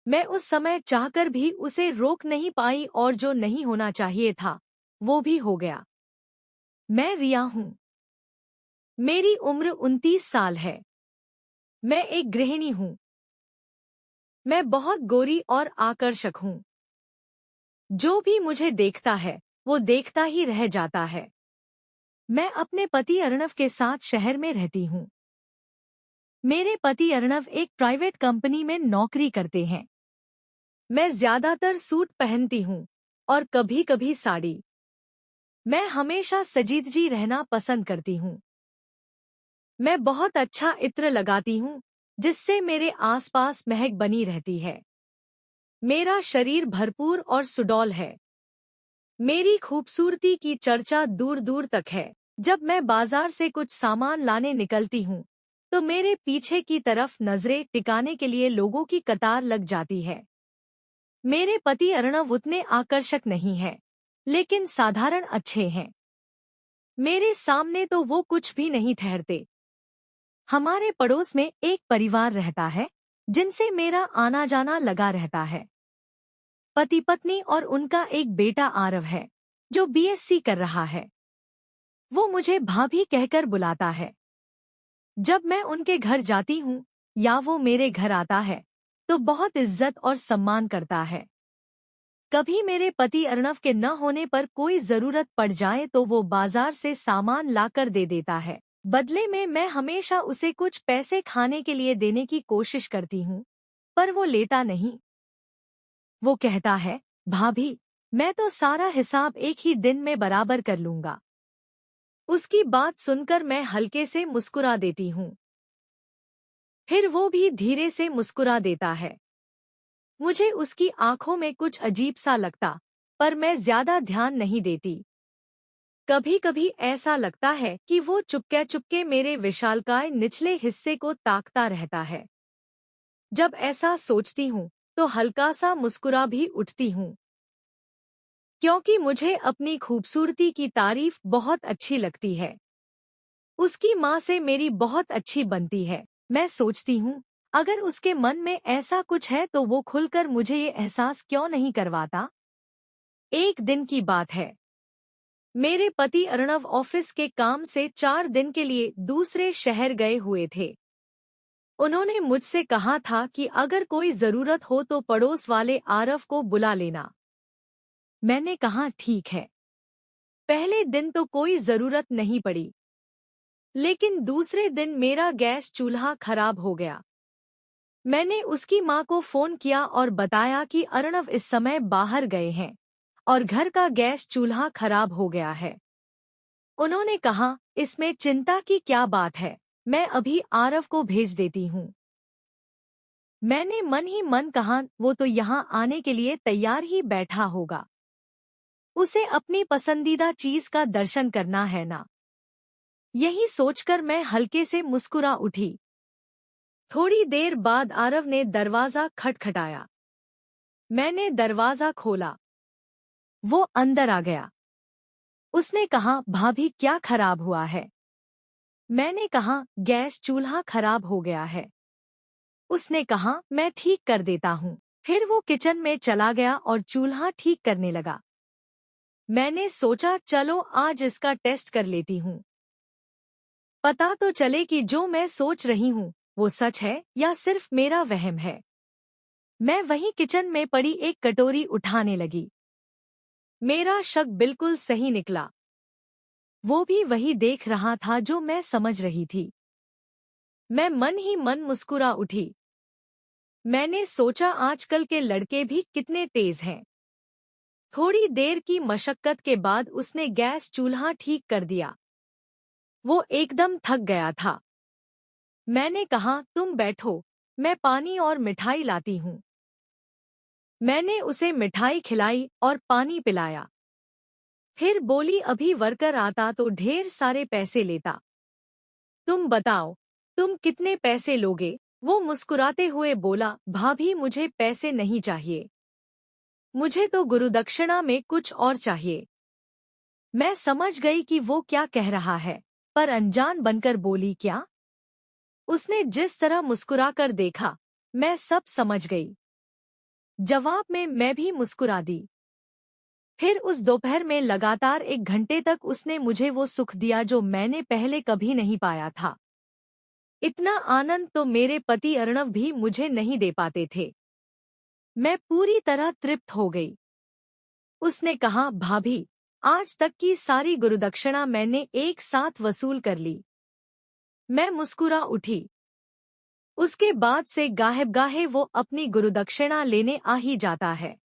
मैं उस समय चाहकर भी उसे रोक नहीं पाई और जो नहीं होना चाहिए था वो भी हो गया। मैं रिया हूँ। मेरी उम्र 29 साल है। मैं एक गृहिणी हूँ। मैं बहुत गोरी और आकर्षक हूँ। जो भी मुझे देखता है वो देखता ही रह जाता है। मैं अपने पति अर्णव के साथ शहर में रहती हूँ। मेरे पति अर्णव एक प्राइवेट कंपनी में नौकरी करते हैं। मैं ज्यादातर सूट पहनती हूँ और कभी-कभी साड़ी। मैं हमेशा सजीदजी रहना पसंद करती हूँ। मैं बहुत अच्छा इत्र लगाती हूँ जिससे मेरे आसपास महक बनी रहती है। मेरा शरीर भरपूर और सुडौल है। मेरी खूबसूरती की चर्चा दूर दूर तक है। जब मैं बाजार से कुछ सामान लाने निकलती हूँ तो मेरे पीछे की तरफ नजरें टिकाने के लिए लोगों की कतार लग जाती है। मेरे पति अर्णव उतने आकर्षक नहीं है, लेकिन साधारण अच्छे हैं। मेरे सामने तो वो कुछ भी नहीं ठहरते। हमारे पड़ोस में एक परिवार रहता है जिनसे मेरा आना जाना लगा रहता है। पति पत्नी और उनका एक बेटा आरव है जो बीएससी कर रहा है। वो मुझे भाभी कहकर बुलाता है। जब मैं उनके घर जाती हूँ या वो मेरे घर आता है तो बहुत इज्जत और सम्मान करता है। कभी मेरे पति अर्णव के न होने पर कोई जरूरत पड़ जाए तो वो बाजार से सामान लाकर दे देता है। बदले में मैं हमेशा उसे कुछ पैसे खाने के लिए देने की कोशिश करती हूँ, पर वो लेता नहीं। वो कहता है, भाभी, मैं तो सारा हिसाब एक ही दिन में बराबर कर लूंगा। उसकी बात सुनकर मैं हल्के से मुस्कुरा देती हूँ। फिर वो भी धीरे से मुस्कुरा देता है। मुझे उसकी आंखों में कुछ अजीब सा लगता, पर मैं ज्यादा ध्यान नहीं देती। कभी कभी ऐसा लगता है कि वो चुपके चुपके मेरे विशालकाय निचले हिस्से को ताकता रहता है। जब ऐसा सोचती हूँ तो हल्का सा मुस्कुरा भी उठती हूँ, क्योंकि मुझे अपनी खूबसूरती की तारीफ बहुत अच्छी लगती है। उसकी माँ से मेरी बहुत अच्छी बनती है। मैं सोचती हूँ, अगर उसके मन में ऐसा कुछ है तो वो खुलकर मुझे ये एहसास क्यों नहीं करवाता। एक दिन की बात है। मेरे पति अर्णव ऑफिस के काम से 4 दिन के लिए दूसरे शहर गए हुए थे। उन्होंने मुझसे कहा था कि अगर कोई जरूरत हो तो पड़ोस वाले आरव को बुला लेना। मैंने कहा ठीक है। पहले दिन तो कोई जरूरत नहीं पड़ी, लेकिन दूसरे दिन मेरा गैस चूल्हा खराब हो गया। मैंने उसकी माँ को फोन किया और बताया कि अर्णव इस समय बाहर गए हैं और घर का गैस चूल्हा खराब हो गया है। उन्होंने कहा, इसमें चिंता की क्या बात है, मैं अभी आरव को भेज देती हूँ। मैंने मन ही मन कहा, वो तो यहाँ आने के लिए तैयार ही बैठा होगा। उसे अपनी पसंदीदा चीज का दर्शन करना है ना। यही सोचकर मैं हल्के से मुस्कुरा उठी। थोड़ी देर बाद आरव ने दरवाजा खटखटाया। मैंने दरवाजा खोला। वो अंदर आ गया। उसने कहा, भाभी, क्या खराब हुआ है? मैंने कहा, गैस चूल्हा खराब हो गया है। उसने कहा, मैं ठीक कर देता हूँ। फिर वो किचन में चला गया और चूल्हा ठीक करने लगा। मैंने सोचा, चलो आज इसका टेस्ट कर लेती हूँ। पता तो चले कि जो मैं सोच रही हूँ वो सच है या सिर्फ मेरा वहम है। मैं वहीं किचन में पड़ी एक कटोरी उठाने लगी। मेरा शक बिल्कुल सही निकला। वो भी वही देख रहा था जो मैं समझ रही थी। मैं मन ही मन मुस्कुरा उठी। मैंने सोचा, आजकल के लड़के भी कितने तेज हैं। थोड़ी देर की मशक्कत के बाद उसने गैस चूल्हा ठीक कर दिया। वो एकदम थक गया था। मैंने कहा, तुम बैठो, मैं पानी और मिठाई लाती हूँ। मैंने उसे मिठाई खिलाई और पानी पिलाया। फिर बोली, अभी वर्कर आता तो ढेर सारे पैसे लेता। तुम बताओ, तुम कितने पैसे लोगे? वो मुस्कुराते हुए बोला, भाभी, मुझे पैसे नहीं चाहिए। मुझे तो गुरुदक्षिणा में कुछ और चाहिए। मैं समझ गई कि वो क्या कह रहा है, पर अनजान बनकर बोली, क्या? उसने जिस तरह मुस्कुराकर देखा, मैं सब समझ गई। जवाब में मैं भी मुस्कुरा दी। फिर उस दोपहर में लगातार 1 घंटे तक उसने मुझे वो सुख दिया जो मैंने पहले कभी नहीं पाया था। इतना आनंद तो मेरे पति अर्णव भी मुझे नहीं दे पाते थे। मैं पूरी तरह तृप्त हो गई। उसने कहा, भाभी, आज तक की सारी गुरुदक्षिणा मैंने एक साथ वसूल कर ली। मैं मुस्कुरा उठी। उसके बाद से गाहे-बगाहे वो अपनी गुरुदक्षिणा लेने आ ही जाता है।